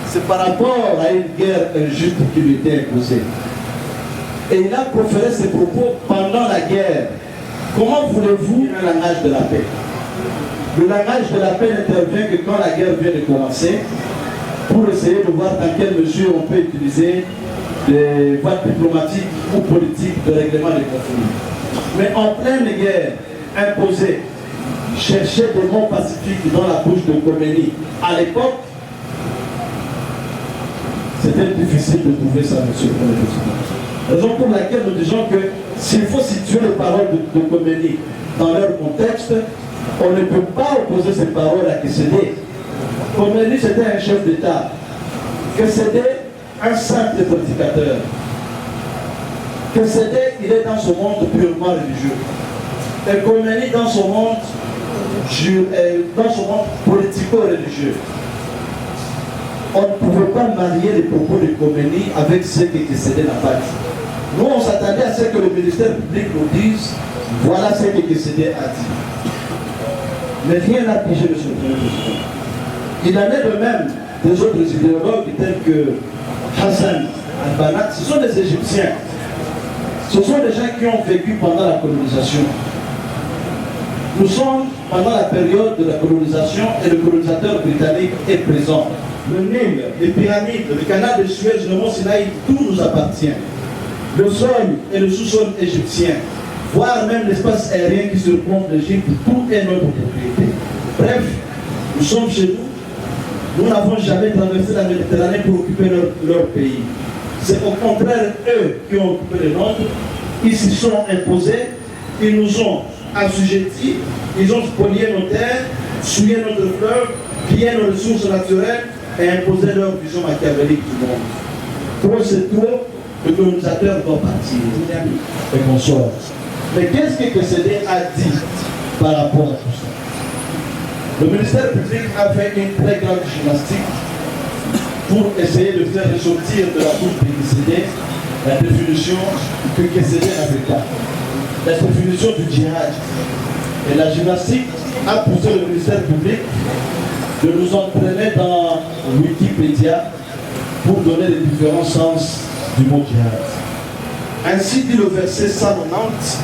c'est par rapport à une guerre injuste qui lui était imposée. Et il a proféré ses propos pendant la guerre. Comment voulez-vous un langage de la paix? Le langage de la paix n'intervient que quand la guerre vient de commencer, pour essayer de voir dans quelle mesure on peut utiliser des voies diplomatiques ou politiques de règlement des conflits. Mais en pleine guerre imposée, chercher des mots pacifiques dans la bouche de Khomeini, à l'époque, c'était difficile de trouver ça, monsieur le Premier Président. Raison pour laquelle nous disons que s'il faut situer les paroles de Khomeini dans leur contexte, on ne peut pas opposer ces paroles à Kessédé. Khomeini, c'était un chef d'État. Kessédé, un simple prédicateur. Kessédé, il est dans ce monde purement religieux. Et Khomeini, dans son monde politico-religieux. On ne pouvait pas marier les propos de Khomeini avec ce que Kessédé n'a pas dit. Nous, on s'attendait à ce que le ministère public nous dise voilà ce que Kessédé a dit. Mais rien n'a pigé, monsieur le Premier Président. Il en est de même des autres idéologues tels que Hassan al-Banna. Ce sont des Égyptiens. Ce sont des gens qui ont vécu pendant la colonisation. Nous sommes pendant la période de la colonisation et le colonisateur britannique est présent. Le Nil, les pyramides, le canal de Suez, le mont Sinaï, tout nous appartient. Le sol et le sous-sol égyptien, voire même l'espace aérien qui surplombe l'Égypte, tout est notre propriété. Bref, nous sommes chez nous. Nous n'avons jamais traversé la Méditerranée pour occuper leur pays. C'est au contraire eux qui ont occupé le nôtre. Ils s'y sont imposés, ils nous ont assujettis, ils ont spolié nos terres, souillé notre fleuve, pillé nos ressources naturelles et imposé leur vision machiavélique du monde. Trop c'est trop, le colonisateur doit partir. Et bonsoir. Mais qu'est-ce que Kessédé a dit par rapport à tout ça? Le ministère public a fait une très grande gymnastique pour essayer de faire ressortir de la bouche de Kessédé la définition que Kessédé n'avait pas. La définition du djihad. Et la gymnastique a poussé le ministère public de nous entraîner dans Wikipédia pour donner les différents sens du mot djihad. Ainsi dit le verset 190,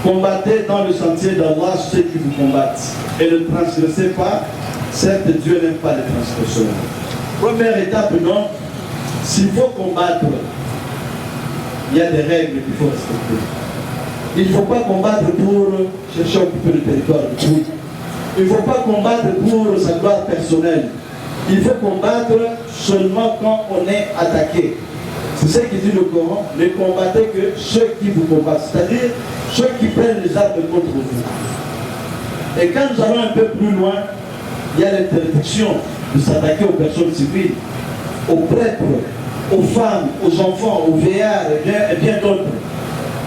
combattez dans le sentier d'Allah ceux qui vous combattent et ne transgressez pas, certes Dieu n'aime pas les transgresseurs. Première étape donc, s'il faut combattre, il y a des règles qu'il faut respecter. Il ne faut pas combattre pour chercher à occuper le territoire de tout. Il ne faut pas combattre pour sa gloire personnelle. Il faut combattre seulement quand on est attaqué. C'est ce qui dit le Coran, ne combattez que ceux qui vous combattent, c'est-à-dire ceux qui prennent les armes contre vous. Et quand nous allons un peu plus loin, il y a l'interdiction de s'attaquer aux personnes civiles, aux prêtres, aux femmes, aux enfants, aux vieillards et bien d'autres.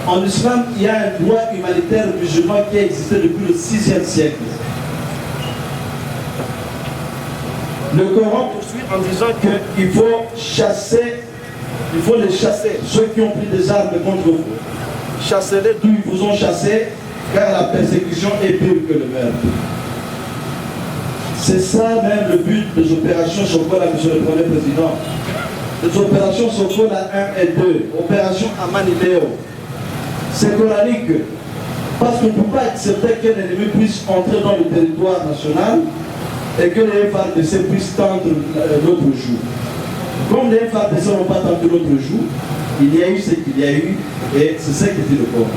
En islam, il y a un droit humanitaire musulman qui a existé depuis le 6e siècle. Le Coran poursuit en disant qu'il faut chasser, il faut les chasser, ceux qui ont pris des armes contre vous. Chassez-les d'où ils vous ont chassé, car la persécution est pire que le meurtre. C'est ça même le but des opérations Sokola, monsieur le Premier Président. Les opérations Sokola 1 et 2, opération Amanideo. C'est coranique, parce qu'on ne peut pas accepter qu'un ennemi puisse entrer dans le territoire national et que les FARDC puissent tendre l'autre jour. Comme les FARDC n'ont pas tendu l'autre jour, il y a eu ce qu'il y a eu, et c'est ça qui dit le Coran.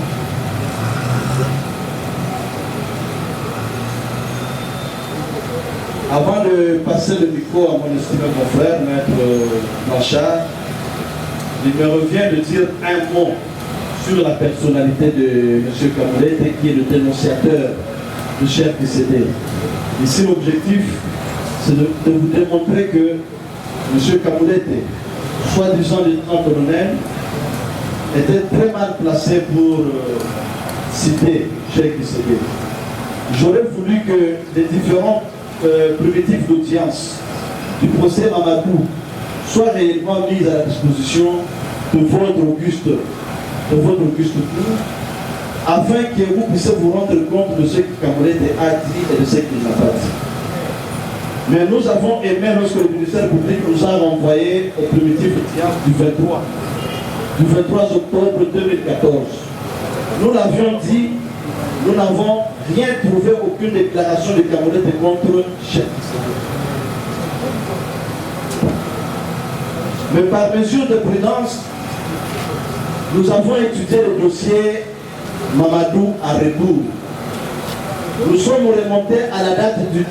Avant de passer le micro à mon estimé confrère, Maître Blanchard, il me revient de dire un mot sur la personnalité de M. Kamoulete, qui est le dénonciateur du chef Kessédé. Ici, l'objectif, c'est de vous démontrer que M. Kamoulete, soi-disant lieutenant-colonel, était très mal placé pour citer Cheikh Kessédé. J'aurais voulu que les différents primitifs d'audience du procès Mamadou soient réellement mis à la disposition de votre auguste cour, afin que vous puissiez vous rendre compte de ce que Kamoulete a dit et de ce qu'il n'a pas dit. Mais nous avons aimé lorsque le ministère public nous a renvoyé au primitif d'audience du 23 octobre 2014. Nous l'avions dit, nous n'avons rien trouvé, aucune déclaration de Kamoulete contre Cheikh Kessédé. Mais par mesure de prudence, nous avons étudié le dossier Mamadou à rebours. Nous sommes remontés à la date du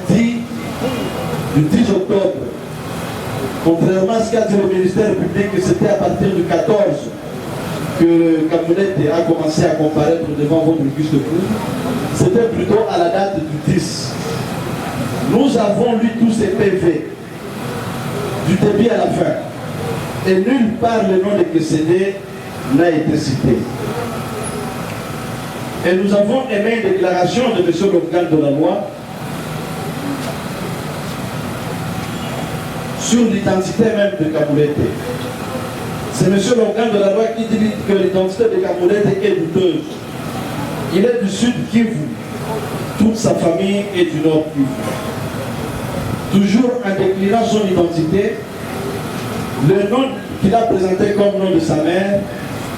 10 octobre. Contrairement à ce qu'a dit le ministère public, que c'était à partir du 14 que Camoulette a commencé à comparaître devant votre auguste cour, c'était plutôt à la date du 10. Nous avons lu tous ces PV, du début à la fin. Et nulle part le nom de Kécédé n'a été cité. Et nous avons émis une déclaration de M. l'organe de la loi sur l'identité même de Camoulette. C'est M. l'organe de la loi qui dit que l'identité de Camoulette est douteuse. Il est du sud Kivu. Toute sa famille est du nord Kivu. Toujours en déclinant son identité, le nom qu'il a présenté comme nom de sa mère,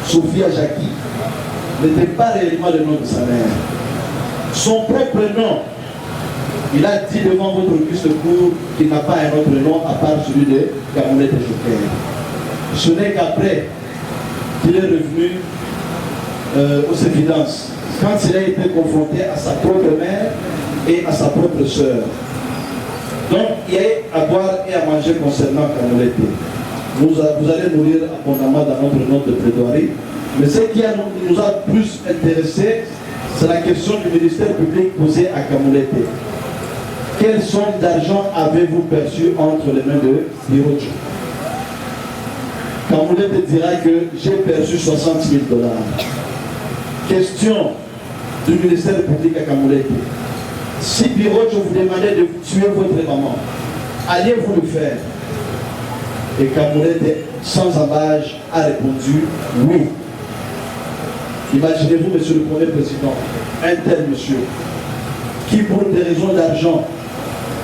Sophia Jackie, n'était pas réellement le nom de sa mère. Son propre nom, il a dit devant votre auguste cour qu'il n'a pas un autre nom à part celui de Camoulette Joker. Ce n'est qu'après qu'il est revenu aux évidences, quand il a été confronté à sa propre mère et à sa propre sœur. Donc, il y a à boire et à manger concernant Camoulette. Vous allez nous lire abondamment dans notre note de plaidoirie. Mais ce qui nous a plus intéressé, c'est la question du ministère public posée à Camoulette. Quelle somme d'argent avez-vous perçu entre les mains de Birocho? Camoulette dira que j'ai perçu 60 000 $. Question du ministère public à Camoulette. Si Birocho vous demandait de tuer votre maman, alliez-vous le faire? Et Camoulette, sans embâche, a répondu oui. Imaginez-vous, monsieur le Premier Président, un tel monsieur, qui pour des raisons d'argent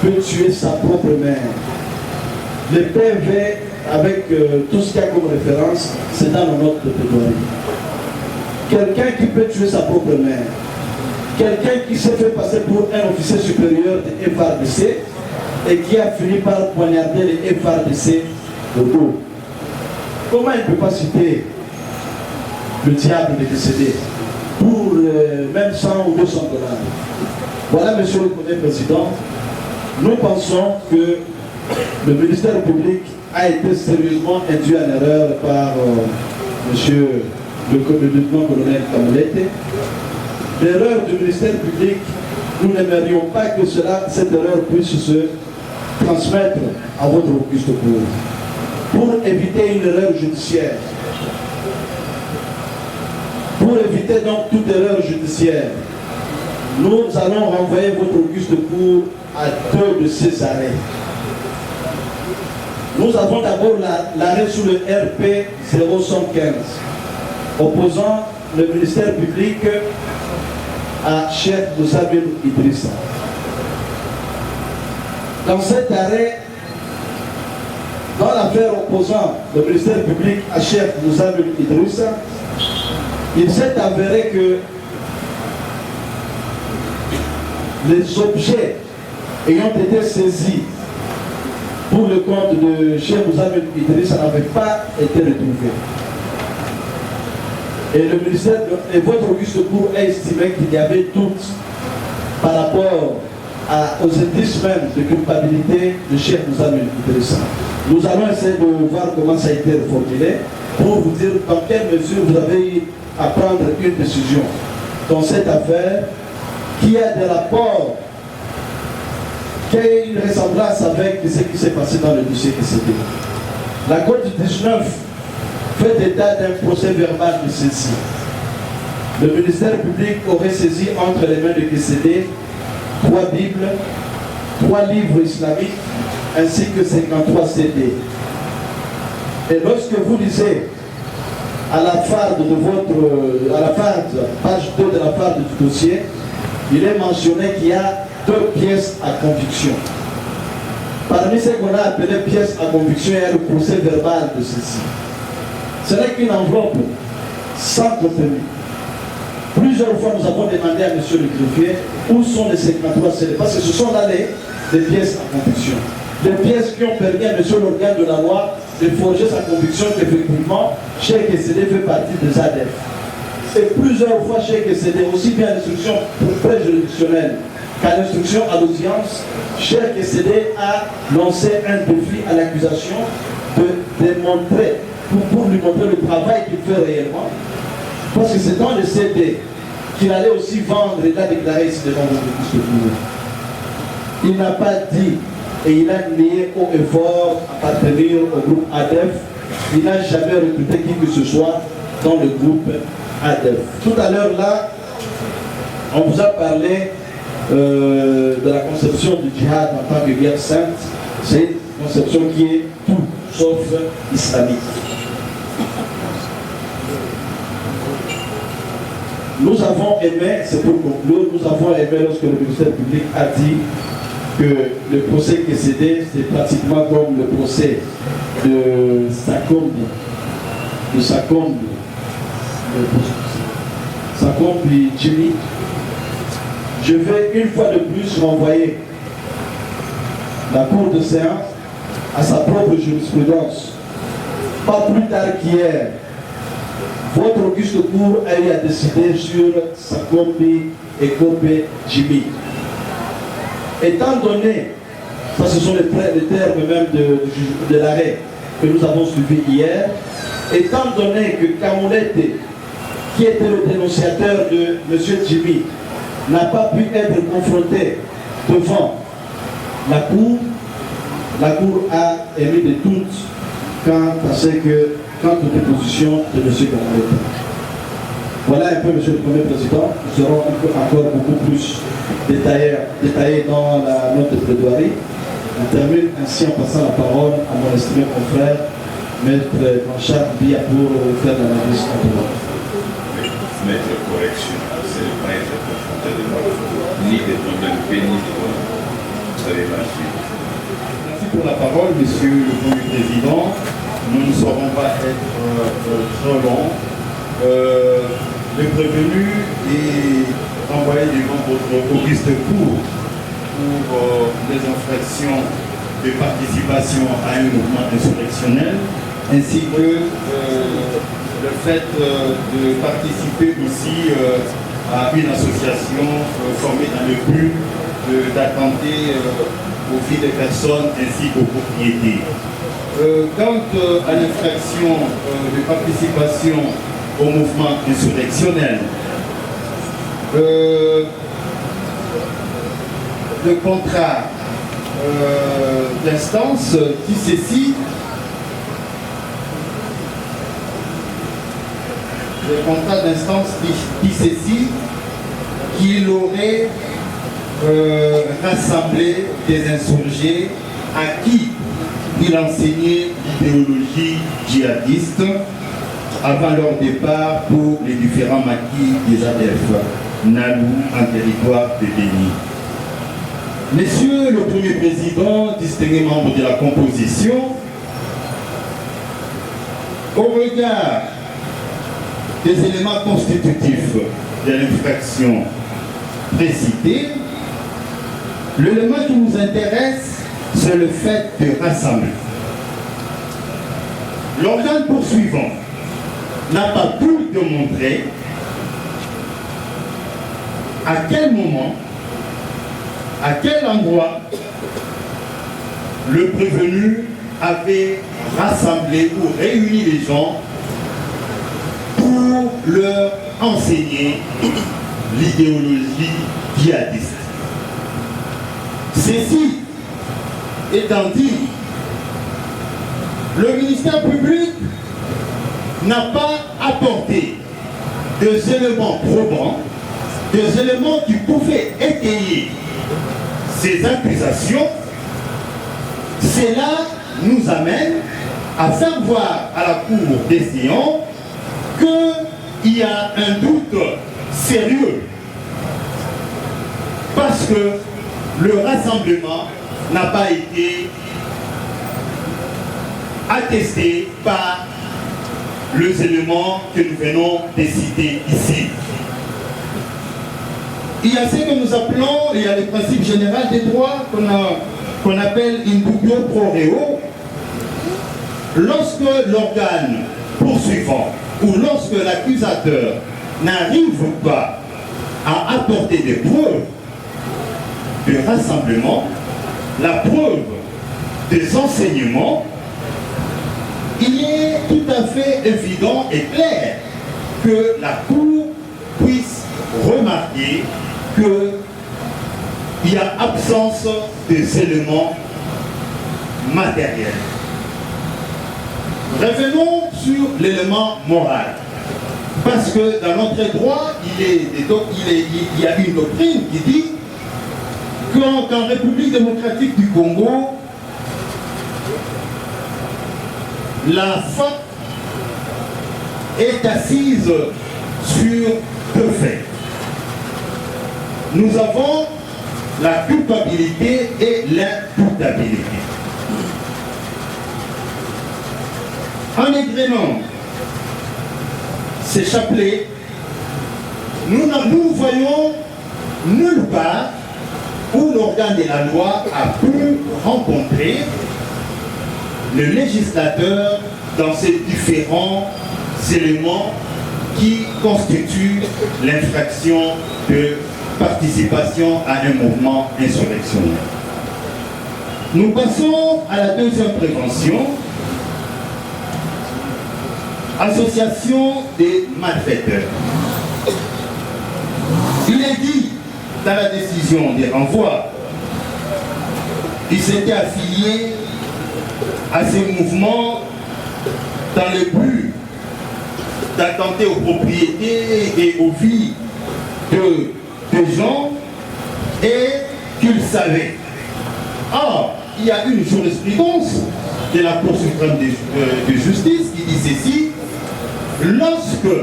peut tuer sa propre mère. Le PV, avec tout ce qu'il y a comme référence, c'est dans nos notes de plaidoirie. Quelqu'un qui peut tuer sa propre mère, quelqu'un qui s'est fait passer pour un officier supérieur de FARDC et qui a fini par poignarder les FARDC au dos. Comment il ne peut pas citer le diable de Kécédé pour même 100 ou 200 $? Voilà, monsieur le Premier Président, nous pensons que le ministère public a été sérieusement induit en erreur par monsieur le lieutenant-colonel Camoulette. L'erreur du ministère public, nous n'aimerions pas que cette erreur puisse se transmettre à votre auguste cour. Pour éviter une erreur judiciaire, pour éviter donc toute erreur judiciaire, nous allons renvoyer votre auguste cour à 2 de ces arrêts. Nous avons d'abord l'arrêt sous le RP 015, opposant le ministère public à Cheikh Mouzabil Idrissa. Dans cet arrêt, dans l'affaire opposant le ministère public à Cheikh Mouzabil Idrissa, il s'est avéré que les objets ayant été saisis pour le compte de Cheikh Mouzabil Idrissa n'avaient pas été retrouvés. Et le ministère et votre auguste cour a estimé qu'il y avait doute par rapport aux indices même de culpabilité de Cheikh Mouzabil Idrissa. Nous allons essayer de voir comment ça a été reformulé pour vous dire dans quelle mesure vous avez eu à prendre une décision dans cette affaire qui a des rapports, qui a une ressemblance avec ce qui s'est passé dans le dossier Kécédé. La Cour du 19 fait état d'un procès verbal de ceci. Le ministère public aurait saisi entre les mains de Kécédé 3 Bibles, 3 livres islamiques, ainsi que 53 CD. Et lorsque vous lisez à la farde de page 2 de la farde du dossier, il est mentionné qu'il y a 2 pièces à conviction. Parmi ce qu'on a appelé pièces à conviction, il y a le procès verbal de ceci. Ce n'est qu'une enveloppe sans contenu. Plusieurs fois, nous avons demandé à M. le greffier où sont les 53 CD, parce que ce sont là les pièces à conviction. Les pièces qui ont permis à M. l'organe de la loi de forger sa conviction qu'effectivement, Cheikh Kécédé fait partie des ADEF. Et plusieurs fois, Cheikh Kécédé, aussi bien l'instruction préjuridictionnelle qu'à l'instruction à l'audience, Cheikh Kécédé a lancé un défi à l'accusation de démontrer, pour lui montrer le travail qu'il fait réellement, parce que c'est dans le CD qu'il allait aussi vendre, il a déclaré ici devant vous. Il n'a pas dit et il a nié haut et fort appartenir au groupe ADEF. Il n'a jamais recruté qui que ce soit dans le groupe ADEF. Tout à l'heure là, on vous a parlé de la conception du djihad en tant que guerre sainte. C'est une conception qui est tout sauf islamique. Nous avons aimé, c'est pour conclure, nous avons aimé lorsque le ministère public a dit que le procès Kécédé, c'est pratiquement comme le procès de Sakombe Jimmy. Je vais une fois de plus renvoyer la cour de séance à sa propre jurisprudence. Pas plus tard qu'hier, votre auguste cour a eu à décider sur Sakombe et Kobe Jimmy. Étant donné, ça ce sont les termes même de l'arrêt que nous avons suivi hier, étant donné que Kamoulete, qui était le dénonciateur de M. Jimmy, n'a pas pu être confronté devant la Cour a émis des doutes quant aux dépositions de M. Kamoulete. Voilà un peu, Monsieur le Premier Président. Nous serons encore beaucoup plus détaillés dans la note de plaidoirie. On termine ainsi en passant la parole à mon estimé confrère, Maître Jean-Charles Bia, pour faire l'analyse contrôle. Maître correction, c'est le pas être confronté de moi, ni des problèmes pénibles. Vous savez marcher. Merci pour la parole, Monsieur le Premier Président. Nous ne saurons pas être trop longs. Le prévenu est envoyé devant votre auguste cour pour les infractions de participation à un mouvement insurrectionnel, ainsi que le fait de participer aussi à une association formée dans le but d'attenter aux vies des personnes ainsi qu'aux propriétés. Quant à l'infraction de participation au mouvement insurrectionnel, le contrat d'instance qui saisit qu'il aurait rassemblé des insurgés à qui il enseignait l'idéologie djihadiste avant leur départ pour les différents maquis des ADF, Nalou en territoire de Béni. Messieurs le Premier Président, distingués membres de la composition, au regard des éléments constitutifs de l'infraction précitée, l'élément qui nous intéresse, c'est le fait de rassembler. L'organe poursuivant n'a pas pu démontrer à quel moment, à quel endroit le prévenu avait rassemblé ou réuni les gens pour leur enseigner l'idéologie djihadiste. Ceci étant dit, le ministère public n'a pas apporté des éléments probants, des éléments qui pouvaient étayer ces accusations. Cela nous amène à faire voir à la Cour des séances qu'il y a un doute sérieux, parce que le rassemblement n'a pas été attesté par les éléments que nous venons de citer ici. Il y a ce que nous appelons, il y a le principe général des droits qu'on appelle indubio pro reo. Lorsque l'organe poursuivant ou lorsque l'accusateur n'arrive pas à apporter des preuves, de rassemblement, la preuve des enseignements, il est tout à fait évident et clair que la Cour puisse remarquer qu'il y a absence des éléments matériels. Revenons sur l'élément moral. Parce que dans notre droit, il y a une doctrine qui dit qu'en République démocratique du Congo, la faute est assise sur deux faits. Nous avons la culpabilité et l'imputabilité. En égrenant ces chapelets, nous voyons nulle part où l'organe de la loi a pu rencontrer le législateur dans ces différents éléments qui constituent l'infraction de participation à un mouvement insurrectionnel. Nous passons à la deuxième prévention. Association des malfaiteurs. Il est dit dans la décision des renvois qu'ils s'étaient affiliés à ces mouvements dans le but d'attenter aux propriétés et aux vies de gens et qu'ils savaient. Or, il y a une jurisprudence de la Cour suprême de justice qui dit ceci: lorsque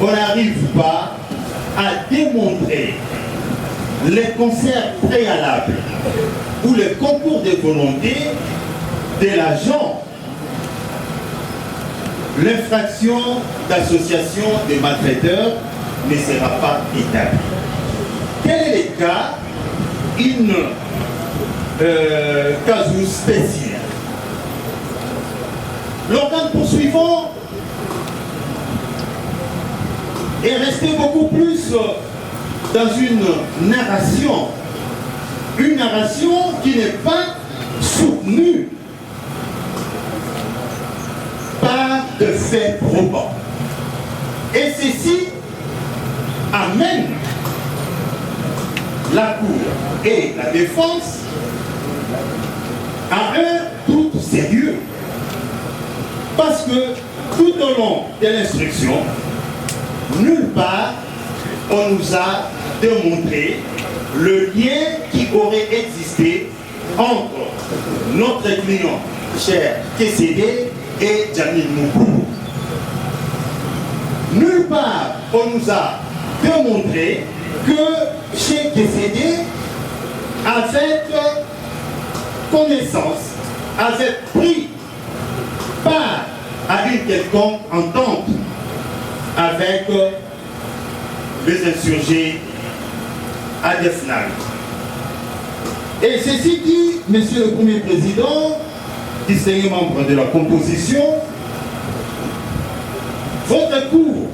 on n'arrive pas à démontrer les concerts préalables ou le concours de volonté de l'agent, l'infraction d'association de malfaiteurs ne sera pas établie. Quel est le cas? Une casus spécial. L'organe poursuivant est resté beaucoup plus dans une narration qui n'est pas soutenue par de faits probants. Et ceci amène la Cour et la défense à un doute sérieux. Parce que tout au long de l'instruction, nulle part on nous a démontré le lien qui aurait existé entre notre client, cher Kécédé, et Djamil Moukou. Nulle part on nous a démontré que chez Kécédé avait connaissance, avait pris part à une quelconque entente avec les insurgés à Defnal. Et ceci dit, Monsieur le Premier Président, distingué membre de la composition, votre Cour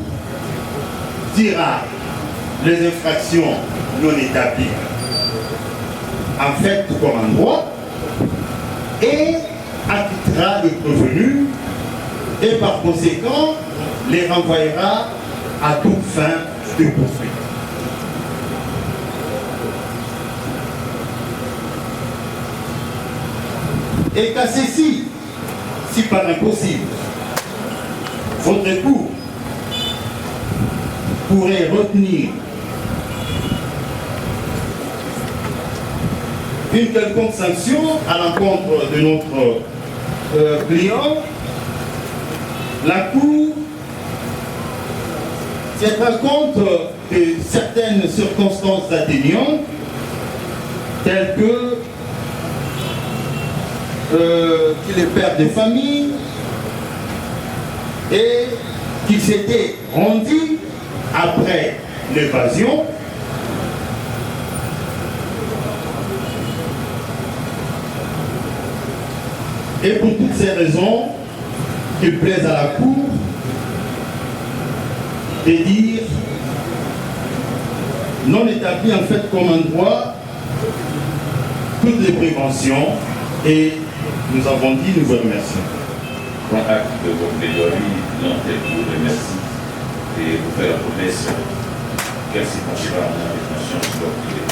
dira les infractions non établies en fait comme en droit et acquittera le prévenu et par conséquent les renvoyera à toute fin de poursuite. Et qu'à ceci, si par impossible, votre Cour pourrait retenir une quelconque sanction à l'encontre de notre client, la Cour tiendra compte de certaines circonstances atténuantes telles que qu'il est père de famille et qu'il s'était rendu après l'évasion. Et pour toutes ces raisons, il plaise à la Cour de dire non établi en fait comme un droit toutes les préventions et nous avons dit nous vous remercions. Prends acte de vos plaidoiries, l'antenne vous remercie et vous fait la promesse qu'elle s'y penchera en intervention sur